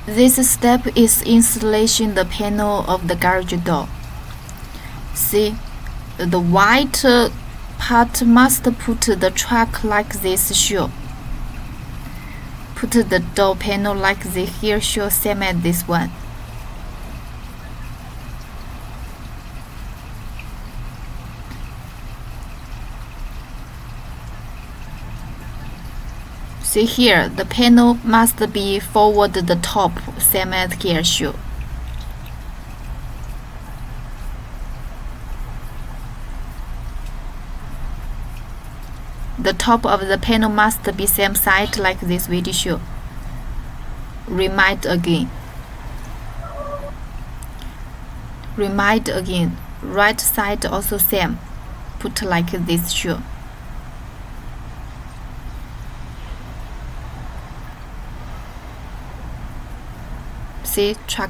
This step is installation the panel of the garage door. See, the white part must put the track like this shoe. Put the door panel like this here shoe, same as this one. See here, the panel must be forward the top, same as here show. The top of the panel must be same side like this video show. Repeat again. Repeat again. Right side also same. Put like this show. See, track